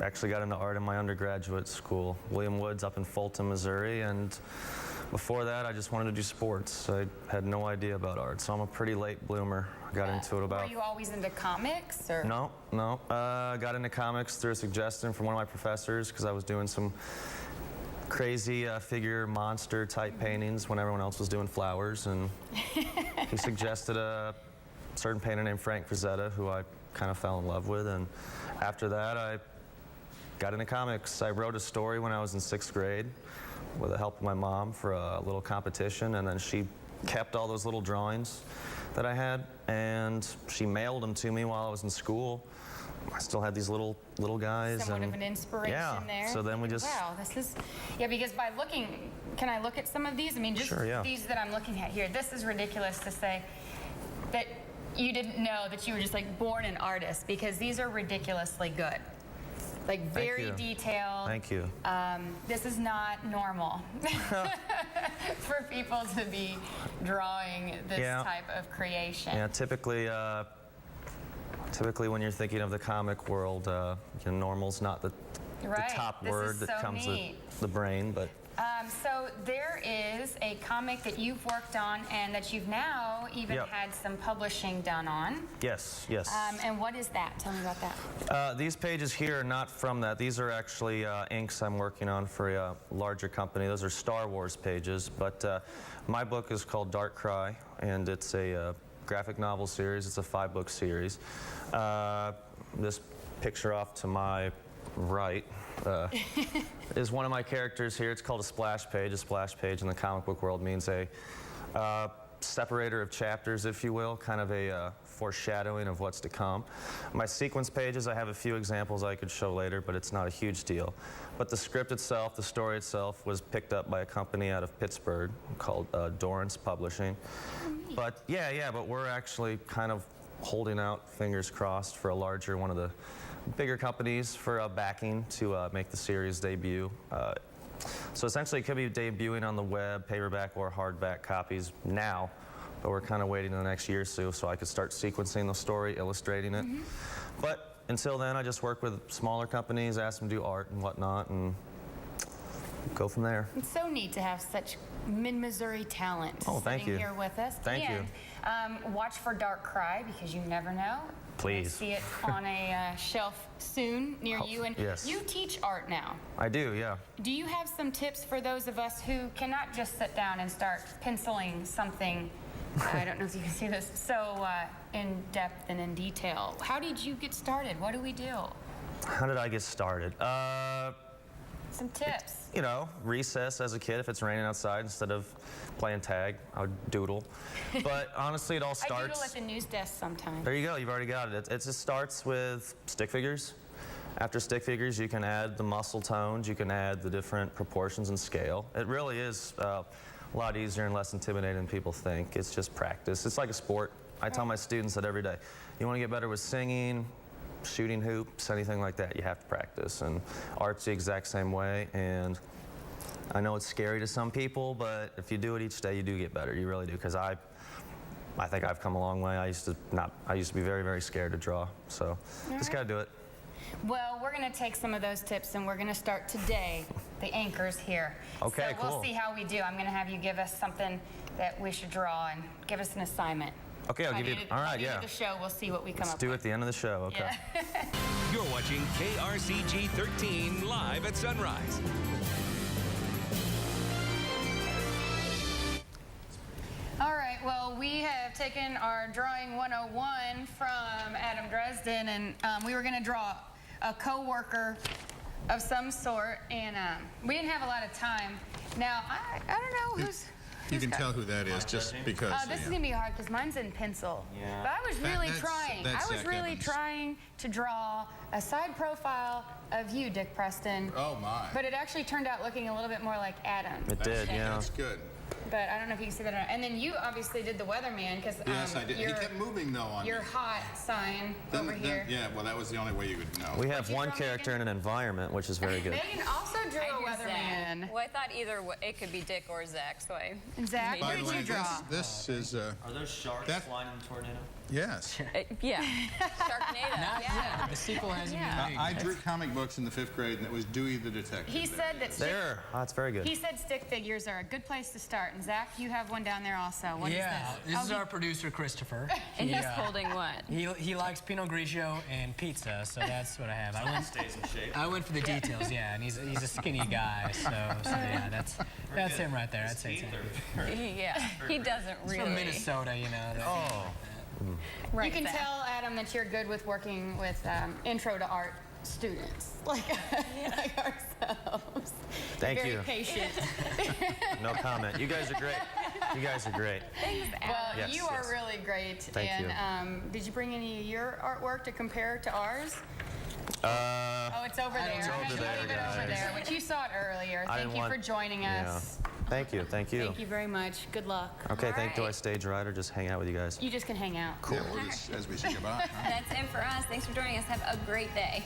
Actually got into art in my undergraduate school, William Woods up in Fulton, Missouri, and before that I just wanted to do sports. I had no idea about art, so I'm a pretty late bloomer. I got into it about... Were you always into comics, or...? No. Got into comics through a suggestion from one of my professors because I was doing some crazy figure monster type paintings when everyone else was doing flowers, and he suggested a certain painter named Frank Frazetta, who I kind of fell in love with, and after that I got into comics. I wrote a story when I was in 6th grade with the help of my mom for a little competition, and then she kept all those little drawings that I had, and she mailed them to me while I was in school. I still had these little guys. Somewhat of an inspiration there. So then we just... Wow, this is... Yeah, because by looking... Can I look at some of these? I mean, just sure, yeah. These that I'm looking at here. This is ridiculous to say that you didn't know that you were just like born an artist, because these are ridiculously good. Like very detailed. Thank you. This is not normal for people to be drawing this type of creation. Yeah, typically when you're thinking of the comic world, normal's not the top word that comes to the brain, but... So there is a comic that you've worked on and that you've now even had some publishing done on. Yes. And what is that? Tell me about that. These pages here are not from that. These are actually inks I'm working on for a larger company. Those are Star Wars pages, but my book is called Dark Cry, and it's a graphic novel series. It's a 5-book series. This picture off to my right is one of my characters here. It's called a splash page. A splash page in the comic book world means a separator of chapters, if you will, kind of a foreshadowing of what's to come. My sequence pages, I have a few examples I could show later, but it's not a huge deal. But the script itself, the story itself, was picked up by a company out of Pittsburgh called Dorrance Publishing. But but we're actually kind of holding out, fingers crossed, for a larger, one of the bigger companies for backing to make the series debut. So essentially it could be debuting on the web, paperback or hardback copies now, but we're kind of waiting the next year or so I could start sequencing the story, illustrating it. But until then, I just work with smaller companies, ask them to do art and whatnot, and go from there. It's so neat to have such mid-Missouri talent thank sitting you. here with us. Thank you. Watch for Dark Cry, because you never know. Please. See it on a shelf soon near you. And you teach art now. I do, yeah. Do you have some tips for those of us who cannot just sit down and start penciling something, I don't know if you can see this, so in depth and in detail? How did you get started? What do we do? How did I get started? Some tips. You know, recess as a kid, if it's raining outside, instead of playing tag, I would doodle. But honestly, it all starts... I doodle at the news desk sometimes. There you go, you've already got it. It just starts with stick figures. After stick figures, you can add the muscle tones, you can add the different proportions and scale. It really is a lot easier and less intimidating than people think. It's just practice. It's like a sport. I tell my students that every day. You want to get better with singing, shooting hoops, anything like that, you have to practice. And art's the exact same way. And I know it's scary to some people, but if you do it each day, you do get better. You really do. Because I think I've come a long way. I used to be very, very scared to draw. So just gotta do it. Well, we're gonna take some of those tips and we're gonna start today. The anchor's here. Okay, so we'll see how we do. I'm gonna have you give us something that we should draw and give us an assignment. Okay, I'll give you. All right, yeah. The show, we'll see what we come up with. Let's do it at the end of the show. Okay. Yeah. You're watching KRCG 13 live at sunrise. All right, well, we have taken our Drawing 101 from Adam Dresden, and we were going to draw a co-worker of some sort, and we didn't have a lot of time. Now, I don't know who's... You can tell who that is just because. This is going to be hard because mine's in pencil. Yeah. But I was really trying. I was really trying to draw a side profile of you, Dick Preston. Oh, my. But it actually turned out looking a little bit more like Adam. It did, yeah. That's good. But I don't know if you can see that or not. And then you obviously did the weatherman because Yes, I did. He kept moving, though, on your me. hot sign over here. Yeah, well, that was the only way you would know. We have one character in an environment, which is very good. Megan also drew a weatherman. Well, I thought either it could be Dick or Zach, so I... Zach, By what the did way, you draw? this is... Are those sharks flying in the tornado? Yes. Yeah. Sharknado. Not yet. The sequel hasn't Yeah. been made. I drew comic books in the 5th grade, and it was Dewey the Detective. He said that There. Oh, that's very good. he said stick figures are a good place to start. And Zach, you have one down there also. What is Yeah, this? this is Oh, our producer, Christopher. And He, he's uh, holding what? He likes Pinot Grigio and pizza, so that's what I have. I went for the details, yeah, and he's a skinny guy, so yeah, that's him right there. I'd say it's him. Yeah. He doesn't He's really. from Minnesota, you know. Oh. Right. You can Zach. tell, Adam, that you're good with working with intro to art students like ourselves. Thank Very you. patient. No comment. You guys are great. You guys are great. Well, Yes, you are yes. really great. Thank and you. Did you bring any of your artwork to compare to ours? Uh, Oh, it's over there. It's I'm over gonna there, leave it over guys. there, but you saw it earlier. I Thank didn't you want- for joining us. Thank you. Thank you. Thank you very much. Good luck. Okay, All do I right. stage right or just hang out with you guys? You just can hang out. Cool. Yeah, as we say goodbye. Huh? That's it for us. Thanks for joining us. Have a great day.